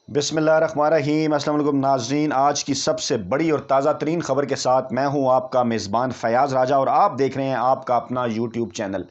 बिस्मिल्लाहिर्रहमानिर्रहीम। अस्सलाम वालेकुम नाज़रीन, आज की सबसे बड़ी और ताज़ा तरीन खबर के साथ मैं हूं आपका मेज़बान फ़याज़ राजा और आप देख रहे हैं आपका अपना यूट्यूब चैनल।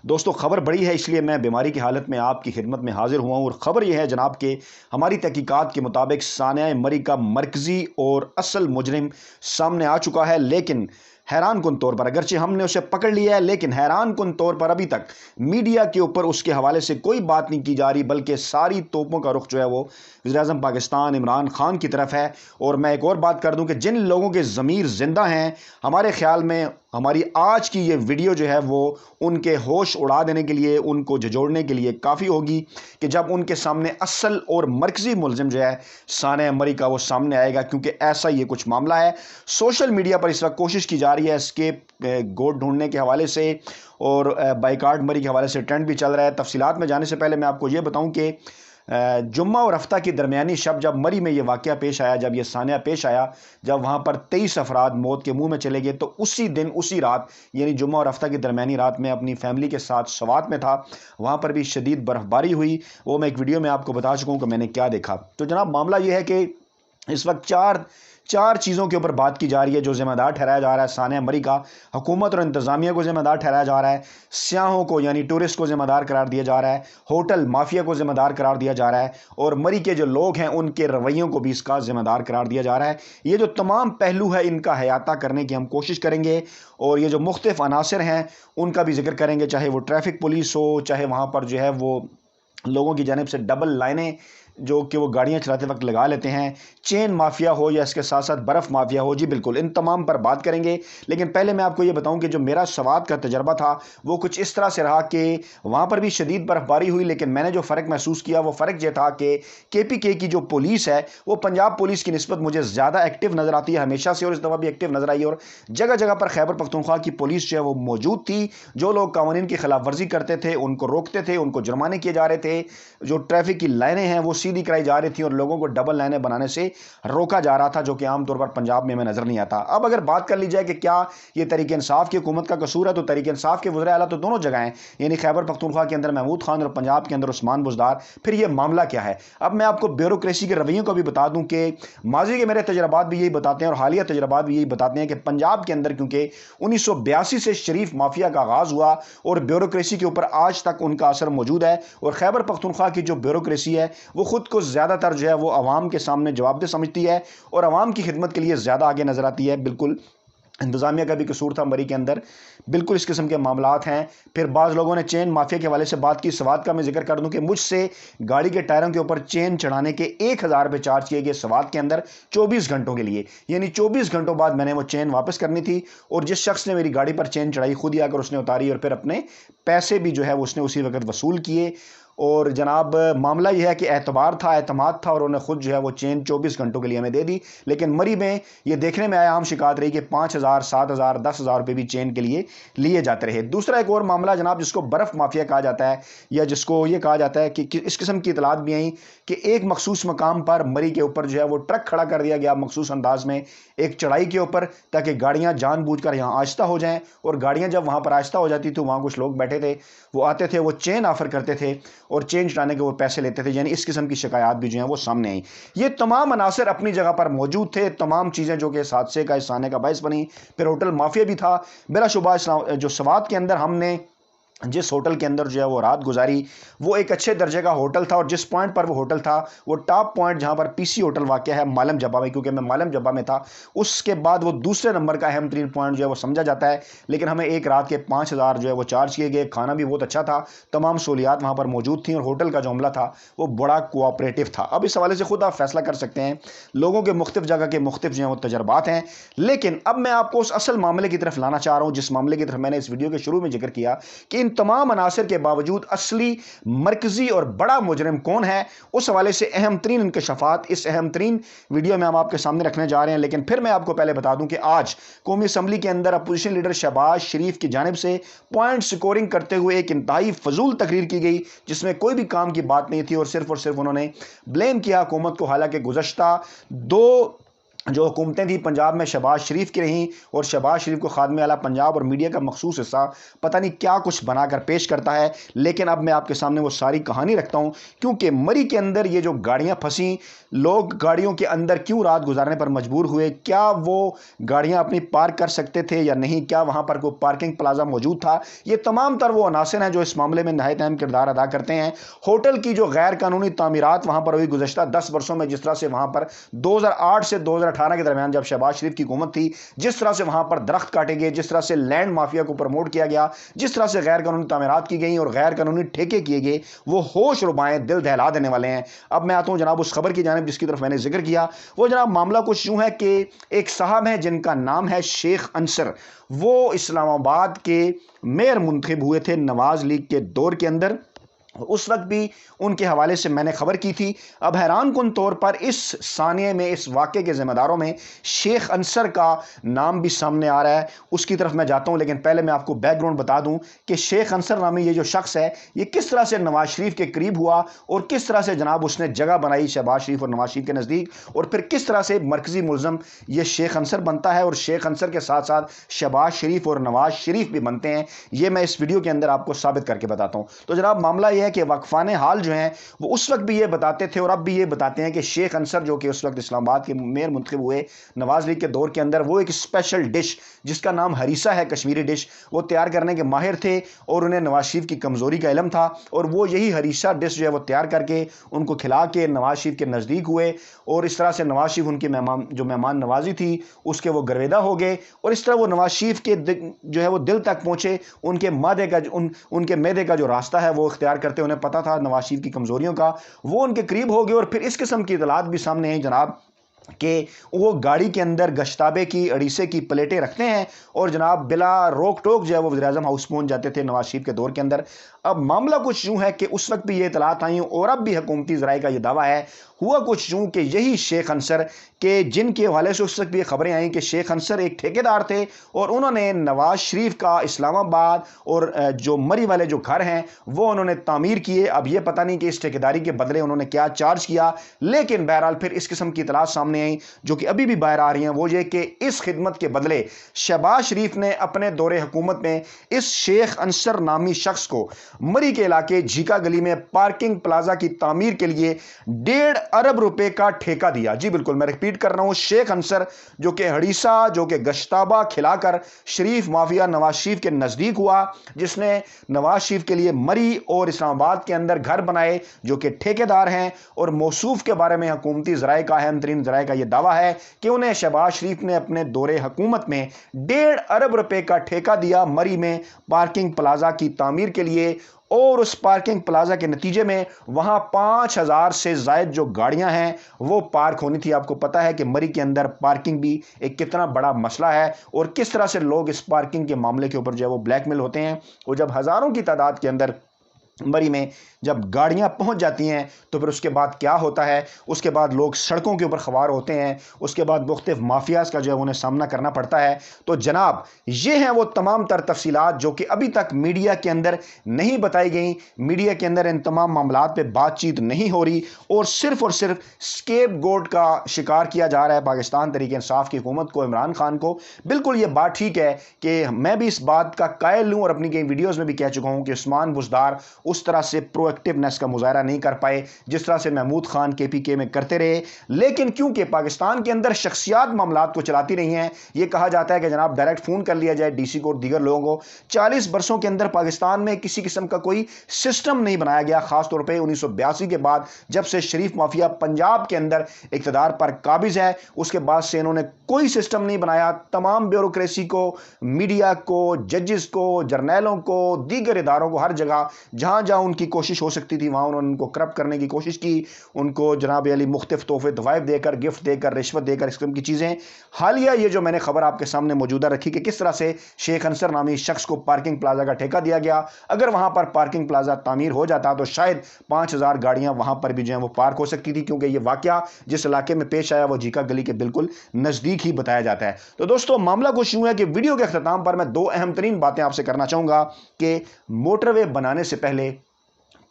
दोस्तों, खबर बड़ी है इसलिए मैं बीमारी की हालत में आपकी खिदमत में हाजिर हुआ हूं और ख़बर यह है जनाब कि हमारी तहकीकात के मुताबिक सानिया मरी का मरकज़ी और असल मुजरिम सामने आ चुका है। लेकिन हैरान कुन तौर पर, अगरचे हमने उसे पकड़ लिया है, लेकिन हैरान कुन तौर पर अभी तक मीडिया के ऊपर उसके हवाले से कोई बात नहीं की जा रही, बल्कि सारी तोपों का रुख जो है वो वज़ीर-ए-आज़म पाकिस्तान इमरान खान की तरफ है। और मैं एक और बात कर दूं कि जिन लोगों के ज़मीर ज़िंदा हैं, हमारे ख्याल में हमारी आज की ये वीडियो जो है वो उनके होश उड़ा देने के लिए, उनको झिझोड़ने के लिए काफ़ी होगी कि जब उनके सामने असल और मरकज़ी मुलज़िम जो है सानिया मरी का वो सामने आएगा, क्योंकि ऐसा ये कुछ मामला है। सोशल मीडिया पर इस वक्त कोशिश की जा रही है एस्केप गोट ढूंढने के हवाले से और बाइकाट मरी के हवाले से ट्रेंड भी चल रहा है। तफसीलात में जाने से पहले मैं आपको ये बताऊं कि जुम्मा और हफ्ता की दरमियानी शब जब मरी में ये वाक़या पेश आया, जब ये सानिया पेश आया, जब वहाँ पर 23 अफराद मौत के मुंह में चले गए, तो उसी दिन उसी रात यानी जुम्मा और हफ्ता की दरमियानी रात में अपनी फैमिली के साथ सवात में था। वहाँ पर भी शदीद बर्फ़बारी हुई। वो मैं एक वीडियो में आपको बता चुका हूँ कि मैंने क्या देखा। तो जनाब, मामला ये है कि इस वक्त चार चीज़ों के ऊपर बात की जा रही है जो ज़िम्मेदार ठहराया जा रहा है सानिया मरी का। हुकूमत और इंतज़ामिया को ज़िम्मेदार ठहराया जा रहा है, सियाहों को यानी टूरिस्ट को ज़िम्मेदार करार दिया जा रहा है, होटल माफिया को ज़िम्मेदार करार दिया जा रहा है और मरी के जो लोग हैं उनके रवैयों को भी इसका ज़िम्मेदार करार दिया जा रहा है। ये जो तमाम पहलू है इनका हयाता करने की हम कोशिश करेंगे और ये जो मुख्तलिफ अनासर हैं उनका भी जिक्र करेंगे, चाहे वो ट्रैफिक पुलिस हो, चाहे वहाँ पर जो है वो लोगों की जानिब से डबल लाइनें जो कि वो गाड़ियां चलाते वक्त लगा लेते हैं, चेन माफिया हो या इसके साथ साथ बर्फ़ माफिया हो, जी बिल्कुल इन तमाम पर बात करेंगे। लेकिन पहले मैं आपको ये बताऊं कि जो मेरा सवात का तजर्बा था वो कुछ इस तरह से रहा कि वहाँ पर भी शदीद बर्फ़बारी हुई, लेकिन मैंने जो फ़र्क महसूस किया वो फ़र्क ये था कि KPK की जो पुलिस है वो पंजाब पुलिस की निस्बत मुझे ज़्यादा एक्टिव नज़र आती है हमेशा से, और इस दफ़ा भी एक्टिव नज़र आई। और जगह जगह पर खैबर पख्तूनख्वा की पुलिस जो है वो मौजूद थी। जो लोग कानून की खिलाफ वर्जी करते थे उनको रोकते थे, उनको जुर्माने किए जा रहे थे, जो ट्रैफिक की लाइनें हैं वो सीधी कराई जा रही थी और लोगों को डबल लाइनें बनाने से रोका जा रहा था, जो कि आमतौर पर पंजाब में हमें नजर नहीं आता। अब अगर बात कर ली जाए कि क्या ये तहरीक इंसाफ की हुकूमत का कसूर है, तो तहरीक इंसाफ के वज़ीर आला तो दोनों जगह हैं, यानी खैबर पख्तूनख्वा के अंदर महमूद खान और पंजाब के अंदर उस्मान बुज़दार। फिर ये मामला क्या है? अब मैं आपको ब्यूरोक्रेसी के रवैयों को भी बता दूं कि माजी के मेरे तजर्बात भी यही बताते हैं और हालिया तजर्बात भी यही बताते हैं कि पंजाब के अंदर क्योंकि 1982 से शरीफ माफिया का आगाज़ हुआ और ब्यूरोक्रेसी के ऊपर आज तक उनका असर मौजूद है। और खैबर पख्तूनख्वा की जो ब्यूरोक्रेसी है वो खुद को ज़्यादातर जो है वो आवाम के सामने जवाबदेह समझती है और आवाम की खिदमत के लिए ज़्यादा आगे नज़र आती है। बिल्कुल इंतज़ामिया का भी कसूर था मरी के अंदर, बिल्कुल इस किस्म के मामलात हैं। फिर बाज़ लोगों ने चेन माफिया के हवाले से बात की। सवात का मैं जिक्र कर दूं कि मुझसे गाड़ी के टायरों के ऊपर चेन चढ़ाने के 1000 रुपये चार्ज किए गए सवात के अंदर 24 घंटों के लिए, यानी 24 घंटों बाद मैंने वो चेन वापस करनी थी और जिस शख्स ने मेरी गाड़ी पर चेन चढ़ाई खुद ही आकर उसने उतारी और फिर अपने पैसे भी जो है उसने उसी वक्त वसूल किए। और जनाब, मामला यह है कि एतबार था, एतमाद था और उन्हें खुद जो है वो चेन 24 घंटों के लिए हमें दे दी। लेकिन मरी में ये देखने में आया, आम शिकायत रही कि 5000, 7000, 10,000 रुपये भी चेन के लिए लिए जाते रहे। दूसरा एक और मामला जनाब जिसको बर्फ़ माफिया कहा जाता है या जिसको ये कहा जाता है कि इस किस्म की इतलात भी आई कि एक मखसूस मकाम पर मरी के ऊपर जो है वो ट्रक खड़ा कर दिया गया मखसूस अंदाज में एक चढ़ाई के ऊपर, ताकि गाड़ियाँ जानबूझकर यहाँ आहिस्ता हो जाएँ। और गाड़ियाँ जब वहाँ पर आहिस्ता हो जाती तो वहाँ कुछ लोग बैठे थे, वो आते थे, वो चेन ऑफर करते थे और चेन चढ़ाने के वो पैसे लेते थे, यानी इस किस्म की शिकायत भी जो है वो सामने आई। ये तमाम अनासर अपनी जगह पर मौजूद थे, तमाम चीज़ें जो कि इस हादसे का, इस आने का बायस बनी। फिर होटल माफिया भी था। बिलाशुबा जो सवात के अंदर हमने जिस होटल के अंदर जो है वो रात गुजारी वो एक अच्छे दर्जे का होटल था और जिस पॉइंट पर वो होटल था वो टॉप पॉइंट जहाँ पर PC होटल वाक़या है मालम जब्बा में, क्योंकि मैं मालम जब्बा में था। उसके बाद वो दूसरे नंबर का अहम तरीन पॉइंट जो है वो समझा जाता है। लेकिन हमें एक रात के 5000 जो है वो चार्ज किए गए। खाना भी बहुत अच्छा था, तमाम सहूलियात वहाँ पर मौजूद थी और होटल का जो अमला था वो बड़ा कोऑपरेटिव था। अब इस हवाले से खुद आप फैसला कर सकते हैं, लोगों के मुख्तलिफ जगह के मुख्तलिफ जो है वो तजर्बात हैं। लेकिन अब मैं आपको उस असल मामले की तरफ लाना चाह रहा हूँ जिस मामले की तरफ मैंने इस वीडियो के शुरू में जिक्र किया कि इन तमाम अनासर के बावजूद असली मरकजी और बड़ा मुजरिम कौन है, उस हवाले से अहम तरीन इंकशाफात इस अहम तरीन वीडियो में हम आपके सामने रखने जा रहे हैं। लेकिन फिर मैं आपको पहले बता दूं कि आज कौमी असम्बली के अंदर अपोजिशन लीडर शहबाज शरीफ की जानिब से पॉइंट स्कोरिंग करते हुए एक इंतहाई फजूल तकरीर की गई जिसमें कोई भी काम की बात नहीं थी और सिर्फ उन्होंने ब्लेम किया हुकूमत को। हालांकि गुज़श्ता 2 جو حکومتیں تھیں پنجاب میں شہباز شریف کی رہیں، اور شہباز شریف کو خادم اعلیٰ پنجاب اور میڈیا کا مخصوص حصہ پتہ نہیں کیا کچھ بنا کر پیش کرتا ہے۔ لیکن اب میں آپ کے سامنے وہ ساری کہانی رکھتا ہوں، کیونکہ مری کے اندر یہ جو گاڑیاں پھنسیں، لوگ گاڑیوں کے اندر کیوں رات گزارنے پر مجبور ہوئے، کیا وہ گاڑیاں اپنی پارک کر سکتے تھے یا نہیں، کیا وہاں پر کوئی پارکنگ پلازا موجود تھا، یہ تمام تر وہ عناصر ہیں جو اس معاملے میں نہایت اہم کردار ادا کرتے ہیں۔ ہوٹل کی جو غیر قانونی تعمیرات وہاں پر ہوئی گزشتہ 10 برسوں میں، جس طرح سے وہاں پر 2008 سے 2018 کے درمیان جب شہباز شریف کی حکومت تھی، جس طرح سے وہاں پر درخت کاٹے گئے، جس طرح سے لینڈ مافیا کو پروموٹ کیا گیا، جس طرح سے غیر قانونی تعمیرات کی گئیں اور غیر قانونی ٹھیکے کیے گئے، وہ ہوش ربائیں، دل دہلا دینے والے ہیں۔ اب میں آتا ہوں جناب اس خبر کی جانب جس کی طرف میں نے ذکر کیا۔ وہ جناب معاملہ کچھ یوں ہے کہ ایک صاحب ہیں جن کا نام ہے شیخ انصر، وہ اسلام آباد کے میئر منتخب ہوئے تھے نواز لیگ کے دور کے اندر۔ اس وقت بھی ان کے حوالے سے میں نے خبر کی تھی۔ اب حیران کن طور پر اس ثانیے میں اس واقعے کے ذمہ داروں میں شیخ انصر کا نام بھی سامنے آ رہا ہے، اس کی طرف میں جاتا ہوں۔ لیکن پہلے میں آپ کو بیک گراؤنڈ بتا دوں کہ شیخ انصر نامی یہ جو شخص ہے، یہ کس طرح سے نواز شریف کے قریب ہوا اور کس طرح سے جناب اس نے جگہ بنائی شہباز شریف اور نواز شریف کے نزدیک، اور پھر کس طرح سے مرکزی ملزم یہ شیخ انصر بنتا ہے اور شیخ انصر کے ساتھ ساتھ شہباز شریف اور نواز شریف بھی بنتے ہیں، یہ میں اس ویڈیو کے اندر آپ کو ثابت کر کے بتاتا ہوں۔ تو جناب معاملہ یہ ہے کہ واقفان حال جو ہیں وہ اس وقت بھی یہ بتاتے تھے اور اب بھی یہ بتاتے ہیں کہ شیخ انصر جو کہ اس وقت اسلام آباد کے میئر منتخب ہوئے نواز لیگ کے دور کے اندر، وہ ایک اسپیشل ڈش جس کا نام ہریسہ ہے، کشمیری ڈش، وہ تیار کرنے کے ماہر تھے اور انہیں نواز شریف کی کمزوری کا علم تھا، اور وہ یہی ہریسہ ڈش جو ہے وہ تیار کر کے ان کو کھلا کے نواز شریف کے نزدیک ہوئے، اور اس طرح سے نواز شریف ان کی مہمان نوازی تھی اس کے وہ گرویدہ ہو گئے، اور اس طرح وہ نواز شریف کے جو ہے وہ دل تک پہنچے، ان کے معدے کا جو راستہ ہے وہ اختیار کرتے، انہیں پتہ تھا نواز شریف کی کمزوریوں کا، وہ ان کے قریب ہو گئے۔ اور پھر اس قسم کی اطلاعات بھی سامنے آئیں جناب کہ وہ گاڑی کے اندر گشتابے کی اڑیسے کی پلیٹیں رکھتے ہیں اور جناب بلا روک ٹوک جو ہے وہ وزیر اعظم ہاؤس پہنچ جاتے تھے نواز شریف کے دور کے اندر۔ اب معاملہ کچھ یوں ہے کہ اس وقت بھی یہ اطلاعات آئیں اور اب بھی حکومتی ذرائع کا یہ دعویٰ ہے، ہوا کچھ یوں کہ یہی شیخ انصر کہ جن کے حوالے سے اس وقت بھی یہ خبریں آئیں کہ شیخ انصر ایک ٹھیکیدار تھے اور انہوں نے نواز شریف کا اسلام آباد اور جو مری والے جو گھر ہیں وہ انہوں نے تعمیر کیے۔ اب یہ پتہ نہیں کہ اس ٹھیکیداری کے بدلے انہوں نے کیا چارج کیا، لیکن بہرحال پھر اس قسم کی اطلاعات سامنے آئیں جو کہ ابھی بھی باہر آ رہی ہیں، وہ یہ کہ اس خدمت کے بدلے شہباز شریف نے اپنے دور حکومت میں اس شیخ انصر نامی شخص کو مری کے علاقے جھیکا گلی میں پارکنگ پلازا کی تعمیر کے لیے 1.5 ارب روپے کا ٹھیکہ دیا۔ جی بالکل میں ریپیٹ کر رہا ہوں، شیخ انصر جو کہ ہڑیسہ جو کہ گشتابہ کھلا کر شریف مافیا نواز شریف کے نزدیک ہوا، جس نے نواز شریف کے لیے مری اور اسلام آباد کے اندر گھر بنائے، جو کہ ٹھیکیدار ہیں، اور موصوف کے بارے میں حکومتی ذرائع کا اہم ترین ذرائع کا یہ دعویٰ ہے کہ انہیں شہباز شریف نے اپنے دور حکومت میں 1.5 ارب روپے کا ٹھیکہ دیا مری میں پارکنگ پلازا کی تعمیر کے لیے، اور اس پارکنگ پلازا کے نتیجے میں وہاں 5000 سے زائد جو گاڑیاں ہیں وہ پارک ہونی تھی۔ آپ کو پتہ ہے کہ مری کے اندر پارکنگ بھی ایک کتنا بڑا مسئلہ ہے اور کس طرح سے لوگ اس پارکنگ کے معاملے کے اوپر جو ہے وہ بلیک میل ہوتے ہیں، اور جب ہزاروں کی تعداد کے اندر مری میں جب گاڑیاں پہنچ جاتی ہیں تو پھر اس کے بعد کیا ہوتا ہے، اس کے بعد لوگ سڑکوں کے اوپر خوار ہوتے ہیں، اس کے بعد مختلف مافیاز کا جو ہے انہیں سامنا کرنا پڑتا ہے۔ تو جناب یہ ہیں وہ تمام تر تفصیلات جو کہ ابھی تک میڈیا کے اندر نہیں بتائی گئیں، میڈیا کے اندر ان تمام معاملات پہ بات چیت نہیں ہو رہی، اور صرف اسکیپ گوٹ کا شکار کیا جا رہا ہے پاکستان تحریک انصاف کی حکومت کو، عمران خان کو۔ بالکل یہ بات ٹھیک ہے کہ میں بھی اس بات کا قائل ہوں اور اپنی کئی ویڈیوز میں بھی کہہ چکا ہوں کہ عثمان بزدار اس طرح سے پرو ایکٹیونیس کا مظاہرہ نہیں کر پائے جس طرح سے محمود خان کے پی کے میں کرتے رہے، لیکن کیونکہ پاکستان کے اندر شخصیات معاملات کو چلاتی رہی ہیں، یہ کہا جاتا ہے کہ جناب ڈائریکٹ فون کر لیا جائے ڈی سی کو اور دیگر لوگوں کو۔ 40 برسوں کے اندر پاکستان میں کسی قسم کا کوئی سسٹم نہیں بنایا گیا، خاص طور پہ 1982 کے بعد جب سے شریف مافیا پنجاب کے اندر اقتدار پر قابض ہے، اس کے بعد سے انہوں نے کوئی سسٹم نہیں بنایا۔ تمام بیوروکریسی کو، میڈیا کو، ججز کو، جرنیلوں کو، دیگر اداروں کو، ہر جگہ جہاں جہاں ان کی کوشش ہو سکتی تھی وہاں انہوں نے ان کو کرپٹ کرنے کی کوشش کی، ان کو جناب علی مختلف تحفے تحائف دے کر، گفٹ دے کر، رشوت دے کر، اس قسم کی چیزیں۔ حالیہ یہ جو میں نے خبر آپ کے سامنے موجودہ رکھی کہ کس طرح سے شیخ انصر نامی شخص کو پارکنگ پلازا کا ٹھیکہ دیا گیا، اگر وہاں پر پارکنگ پلازا تعمیر ہو جاتا تو شاید 5000 گاڑیاں وہاں پر بھی جو ہیں وہ پارک ہو سکتی تھی، کیونکہ یہ واقعہ جس علاقے میں پیش آیا وہ جھیکا گلی کے بالکل نزدیک ہی بتایا جاتا ہے۔ تو دوستو معاملہ کچھ یوں ہے کہ ویڈیو کے اختتام پر میں 2 اہم ترین باتیں آپ سے کرنا چاہوں گا کہ موٹر وے بنانے سے پہلے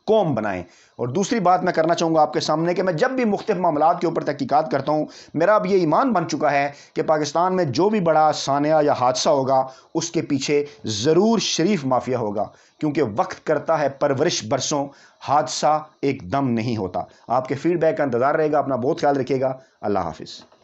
قوم بنائیں۔ اور دوسری بات میں کرنا چاہوں گا آپ کے سامنے کہ میں جب بھی مختلف معاملات کے اوپر تحقیقات کرتا ہوں، میرا اب یہ ایمان بن چکا ہے کہ پاکستان میں جو بھی بڑا سانحہ یا حادثہ ہوگا اس کے پیچھے ضرور شریف مافیا ہوگا، کیونکہ وقت کرتا ہے پرورش برسوں، حادثہ ایک دم نہیں ہوتا۔ آپ کے فیڈ بیک کا انتظار رہے گا، اپنا بہت خیال رکھیے گا، اللہ حافظ۔